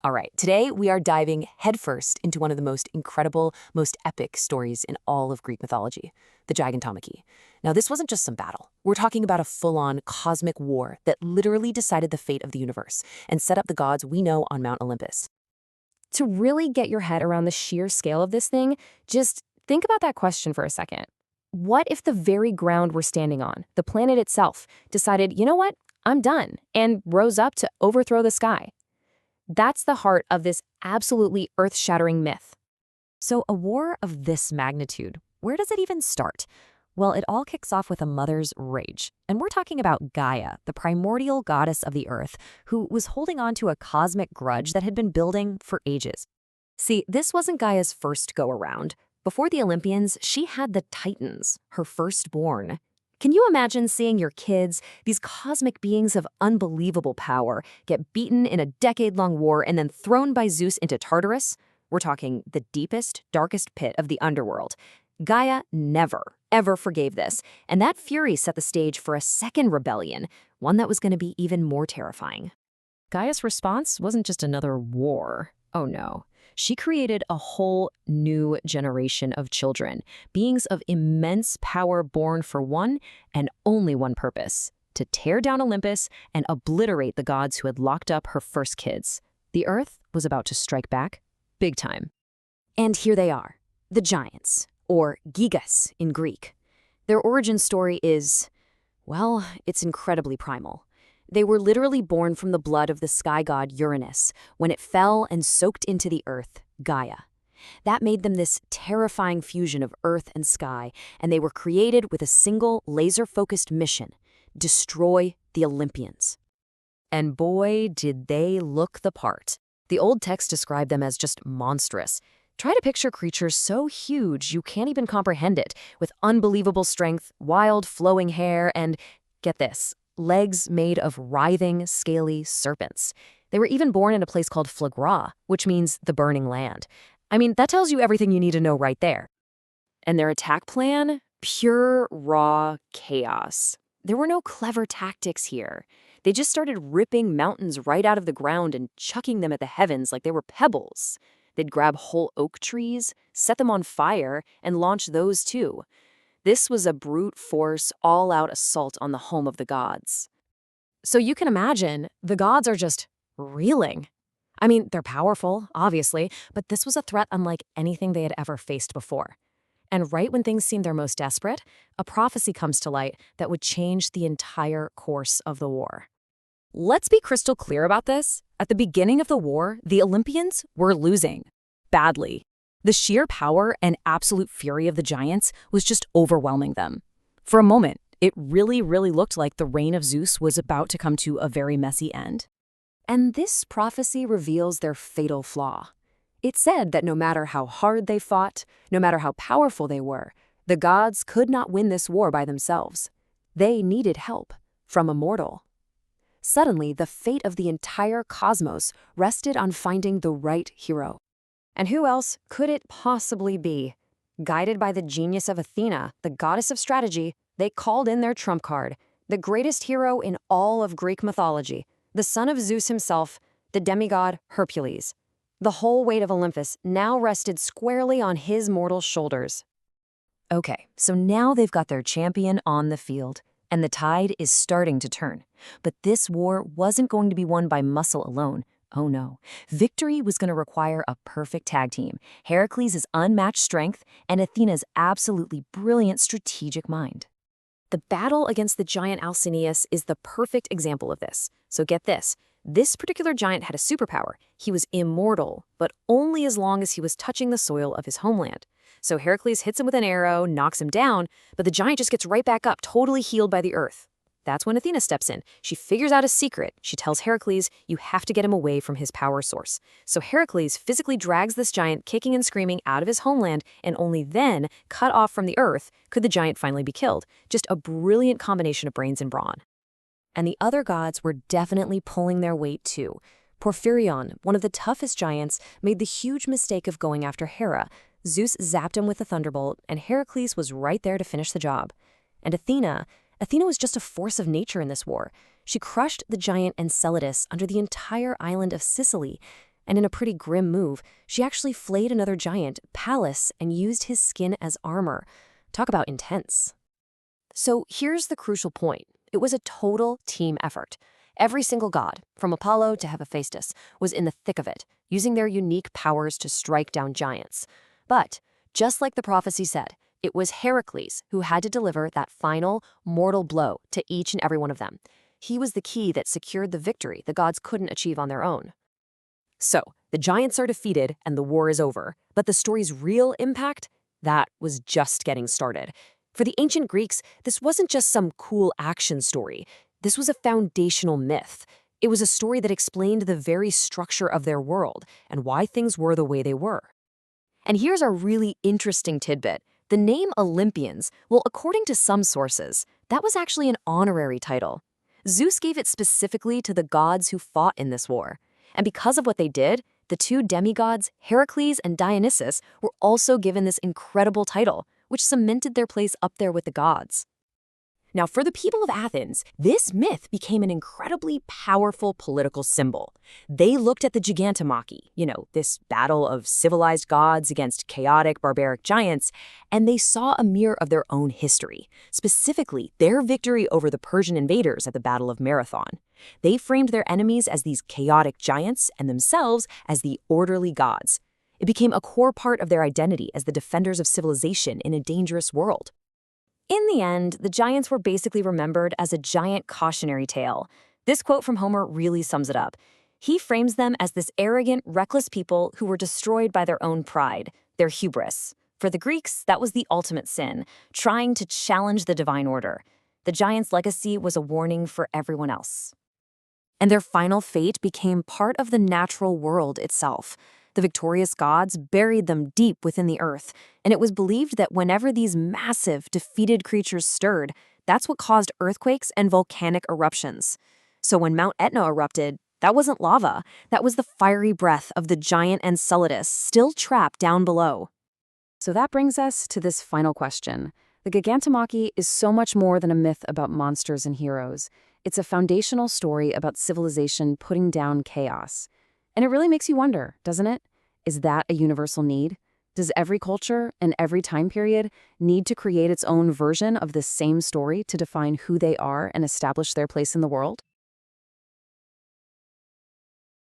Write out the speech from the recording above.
All right, today we are diving headfirst into one of the most incredible, most epic stories in all of Greek mythology, the Gigantomachy. Now, this wasn't just some battle. We're talking about a full-on cosmic war that literally decided the fate of the universe and set up the gods we know on Mount Olympus. To really get your head around the sheer scale of this thing, just think about that question for a second. What if the very ground we're standing on, the planet itself, decided, you know what, I'm done, and rose up to overthrow the sky? That's the heart of this absolutely earth-shattering myth. So a war of this magnitude, where does it even start? Well, it all kicks off with a mother's rage. And we're talking about Gaia, the primordial goddess of the earth, who was holding on to a cosmic grudge that had been building for ages. See, this wasn't Gaia's first go-around. Before the Olympians, she had the Titans, her firstborn. Can you imagine seeing your kids, these cosmic beings of unbelievable power, get beaten in a decade-long war and then thrown by Zeus into Tartarus? We're talking the deepest, darkest pit of the underworld. Gaia never, ever forgave this, and that fury set the stage for a second rebellion, one that was going to be even more terrifying. Gaia's response wasn't just another war. Oh no. She created a whole new generation of children, beings of immense power born for one and only one purpose: to tear down Olympus and obliterate the gods who had locked up her first kids. The earth was about to strike back, big time. And here they are, the giants, or gigas in Greek. Their origin story is, well, it's incredibly primal. They were literally born from the blood of the sky god Uranus when it fell and soaked into the earth, Gaia. That made them this terrifying fusion of earth and sky, and they were created with a single laser-focused mission: destroy the Olympians. And boy, did they look the part. The old text described them as just monstrous. Try to picture creatures so huge you can't even comprehend it, with unbelievable strength, wild flowing hair, and, get this, legs made of writhing, scaly serpents. They were even born in a place called Phlegra, which means the burning land. I mean, that tells you everything you need to know right there. And their attack plan? Pure, raw chaos. There were no clever tactics here. They just started ripping mountains right out of the ground and chucking them at the heavens like they were pebbles. They'd grab whole oak trees, set them on fire, and launch those too. This was a brute force, all-out assault on the home of the gods. So you can imagine, the gods are just reeling. I mean, they're powerful, obviously, but this was a threat unlike anything they had ever faced before. And right when things seemed their most desperate, a prophecy comes to light that would change the entire course of the war. Let's be crystal clear about this. At the beginning of the war, the Olympians were losing. Badly. The sheer power and absolute fury of the giants was just overwhelming them. For a moment, it really looked like the reign of Zeus was about to come to a very messy end. And this prophecy reveals their fatal flaw. It said that no matter how hard they fought, no matter how powerful they were, the gods could not win this war by themselves. They needed help from a mortal. Suddenly, the fate of the entire cosmos rested on finding the right hero. And who else could it possibly be? Guided by the genius of Athena, the goddess of strategy, they called in their trump card, the greatest hero in all of Greek mythology, the son of Zeus himself, the demigod Hercules. The whole weight of Olympus now rested squarely on his mortal shoulders. Okay, so now they've got their champion on the field, and the tide is starting to turn. But this war wasn't going to be won by muscle alone. Oh no. Victory was going to require a perfect tag team: Heracles' unmatched strength and Athena's absolutely brilliant strategic mind. The battle against the giant Alcinius is the perfect example of this. So get this. This particular giant had a superpower. He was immortal, but only as long as he was touching the soil of his homeland. So Heracles hits him with an arrow, knocks him down, but the giant just gets right back up, totally healed by the earth. That's when Athena steps in. She figures out a secret. She tells Heracles, you have to get him away from his power source. So Heracles physically drags this giant, kicking and screaming, out of his homeland, and only then, cut off from the earth, could the giant finally be killed. Just a brilliant combination of brains and brawn. And the other gods were definitely pulling their weight too. Porphyrion, one of the toughest giants, made the huge mistake of going after Hera. Zeus zapped him with a thunderbolt, and Heracles was right there to finish the job. And Athena was just a force of nature in this war. She crushed the giant Enceladus under the entire island of Sicily. And in a pretty grim move, she actually flayed another giant, Pallas, and used his skin as armor. Talk about intense. So here's the crucial point. It was a total team effort. Every single god, from Apollo to Hephaestus, was in the thick of it, using their unique powers to strike down giants. But, just like the prophecy said, it was Heracles who had to deliver that final, mortal blow to each and every one of them. He was the key that secured the victory the gods couldn't achieve on their own. So, the giants are defeated and the war is over. But the story's real impact? That was just getting started. For the ancient Greeks, this wasn't just some cool action story. This was a foundational myth. It was a story that explained the very structure of their world and why things were the way they were. And here's a really interesting tidbit. The name Olympians, well, according to some sources, that was actually an honorary title. Zeus gave it specifically to the gods who fought in this war. And because of what they did, the two demigods, Heracles and Dionysus, were also given this incredible title, which cemented their place up there with the gods. Now, for the people of Athens, this myth became an incredibly powerful political symbol. They looked at the Gigantomachy, this battle of civilized gods against chaotic, barbaric giants, and they saw a mirror of their own history, specifically their victory over the Persian invaders at the Battle of Marathon. They framed their enemies as these chaotic giants and themselves as the orderly gods. It became a core part of their identity as the defenders of civilization in a dangerous world. In the end, the giants were basically remembered as a giant cautionary tale. This quote from Homer really sums it up. He frames them as this arrogant, reckless people who were destroyed by their own pride, their hubris. For the Greeks, that was the ultimate sin, trying to challenge the divine order. The giants' legacy was a warning for everyone else. And their final fate became part of the natural world itself. The victorious gods buried them deep within the earth, and it was believed that whenever these massive, defeated creatures stirred, that's what caused earthquakes and volcanic eruptions. So when Mount Etna erupted, that wasn't lava, that was the fiery breath of the giant Enceladus still trapped down below. So that brings us to this final question. The Gigantomachy is so much more than a myth about monsters and heroes. It's a foundational story about civilization putting down chaos. And it really makes you wonder, doesn't it? Is that a universal need? Does every culture and every time period need to create its own version of this same story to define who they are and establish their place in the world?